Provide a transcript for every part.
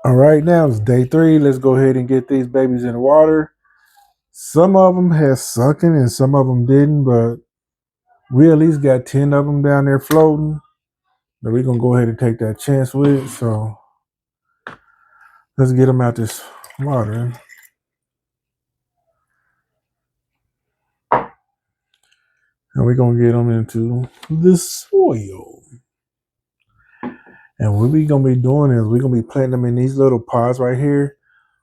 All right, now it's day 3. Let's go ahead and get these babies in the water. Some of them has sunken and some of them didn't, but we at least got 10 of them down there floating that we're going to go ahead and take that chance with. So let's get them out this water. And we're going to get them into the soil. And what we're going to be doing is we're going to be planting them in these little pods right here.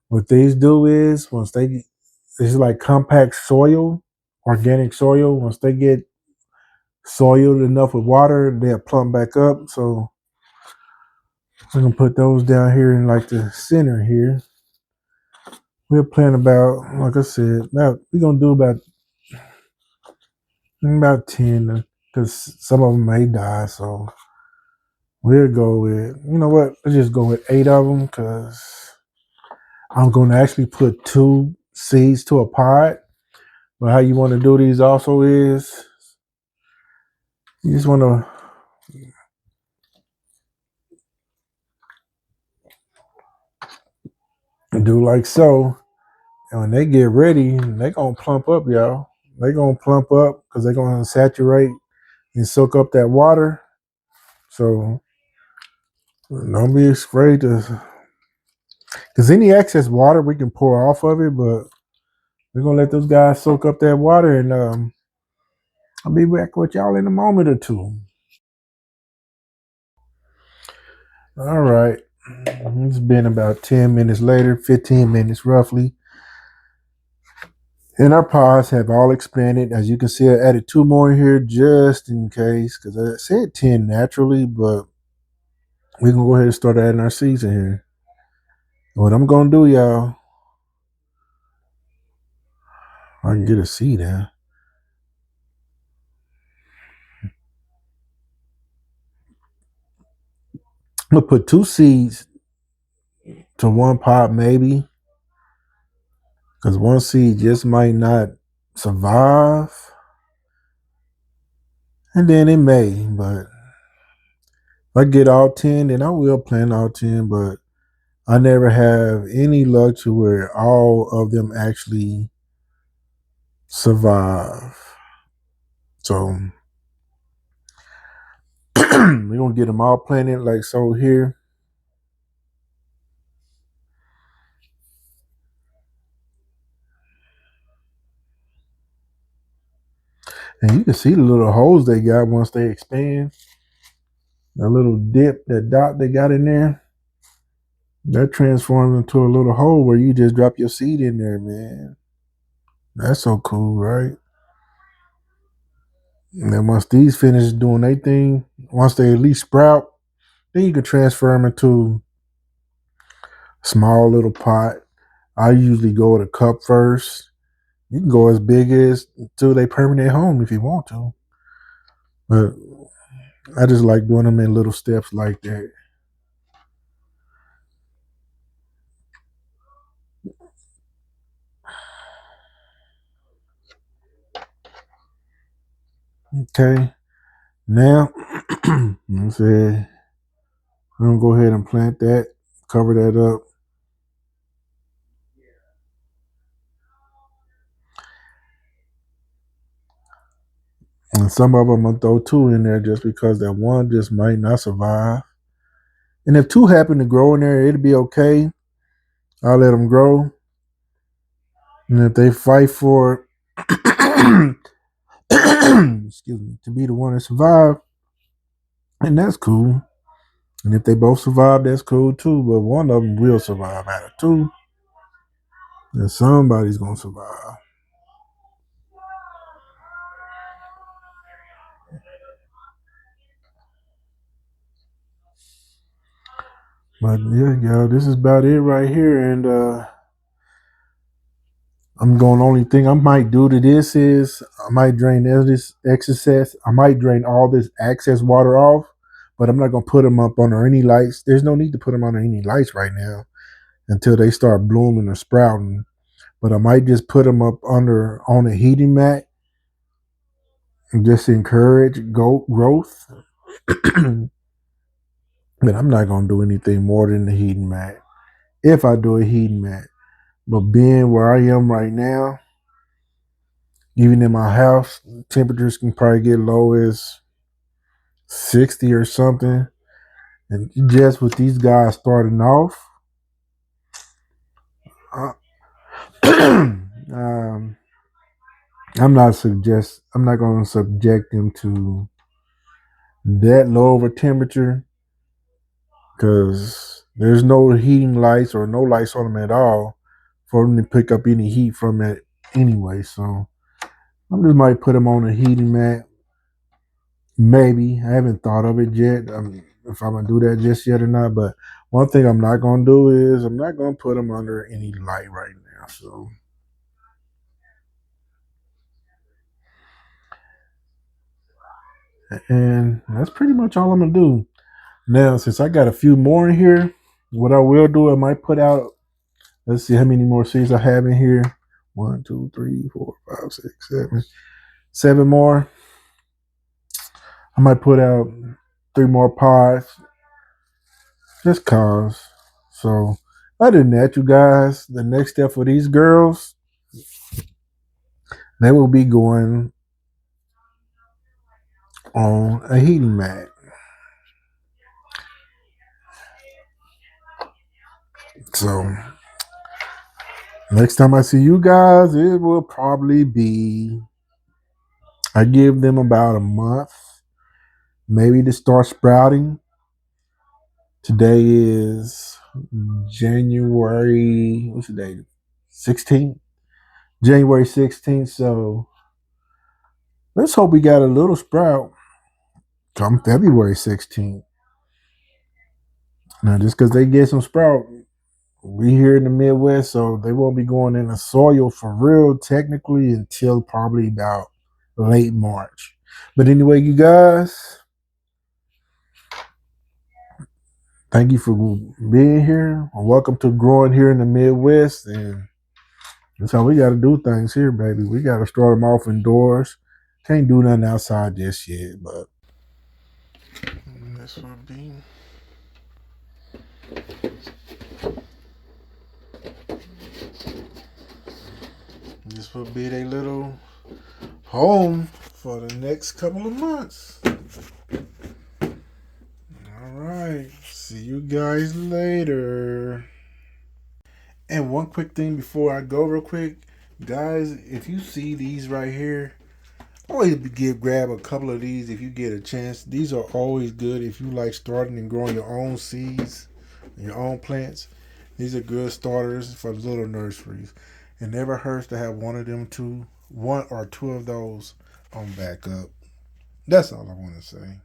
What these do is it's like compact soil, organic soil. Once they get soiled enough with water, they'll plump back up. So we're going to put those down here in like the center here. We'll plant about, like I said, we're going to do about 10 because some of them may die. So we'll go with, you know what, let's just go with 8 of them because I'm going to actually put 2 seeds to a pod. But how you want to do these also is you just want to do like so. And when they get ready, they're going to plump up, y'all. They're going to plump up because they're going to saturate and soak up that water. So don't be afraid to, because any excess water we can pour off of it, but we're going to let those guys soak up that water. And I'll be back with y'all in a moment or two. All right. It's been about 10 minutes later, 15 minutes roughly. And our pods have all expanded. As you can see, I added 2 more here just in case, because I said 10 naturally, but we're going to go ahead and start adding our seeds in here. What I'm going to do, y'all, I can get a seed in. I'm going to put 2 seeds to 1 pod maybe, because 1 seed just might not survive. And then it may, but if I get all 10, then I will plant all 10, but I never have any luck to where all of them actually survive. So we're going to get them all planted like so here. And you can see the little holes they got once they expand. That little dip, that dot they got in there, that transforms into a little hole where you just drop your seed in there, man. That's so cool, right? And then once these finish doing their thing, once they at least sprout, then you can transfer them into a small little pot. I usually go with a cup first. You can go as big as to their permanent home if you want to. But I just like doing them in little steps like that. Okay. Now, let's see. I'm going to go ahead and plant that, cover that up. And some of them I'm going to throw 2 in there just because that one just might not survive. And if 2 happen to grow in there, it'll be okay. I'll let them grow. And if they fight for excuse me, to be the one to survive, and that's cool. And if they both survive, that's cool too. But one of them will survive out of 2. And somebody's going to survive. But yeah, y'all, this is about it right here. And I'm going, only thing I might do to this is I might drain this excess. I might drain all this excess water off, but I'm not going to put them up under any lights. There's no need to put them under any lights right now until they start blooming or sprouting. But I might just put them up under on a heating mat and just encourage growth. But I'm not going to do anything more than the heating mat. if I do a heating mat. But being where I am right now, even in my house, temperatures can probably get low as 60 or something. And just with these guys starting off, uh, I'm not going to subject them to that low of a temperature because there's no heating lights or no lights on them at all for them to pick up any heat from it anyway. So I just might put them on a heating mat. Maybe. I haven't thought of it yet. If I'm gonna do that just yet or not. But one thing I'm not gonna do is I'm not gonna put them under any light right now. So and that's pretty much all I'm gonna do. Now, since I got a few more in here, what I will do, I might put out. Let's see how many more seeds I have in here. 1, 2, 3, 4, 5, 6, 7. 7 more. I might put out 3 more pods. Just cause. So other than that, you guys, the next step for these girls, they will be going on a heating mat. So next time I see you guys, it will probably be, I give them about a month, maybe to start sprouting. Today is January, what's the date? 16th? January 16th. So let's hope we got a little sprout come February 16th. Now, just because they get some sprout, we here in the Midwest, so they won't be going in the soil for real technically until probably about late March. But anyway, you guys, thank you for being here. Welcome to growing here in the Midwest. And that's how we got to do things here, baby. We got to start them off indoors. Can't do nothing outside just yet, but this would be their little home for the next couple of months. All right. See you guys later. And one quick thing before I go, real quick, guys, if you see these right here, always grab a couple of these if you get a chance. These are always good if you like starting and growing your own seeds, your own plants. These are good starters for little nurseries. It never hurts to have one or two of those on backup. That's all I want to say.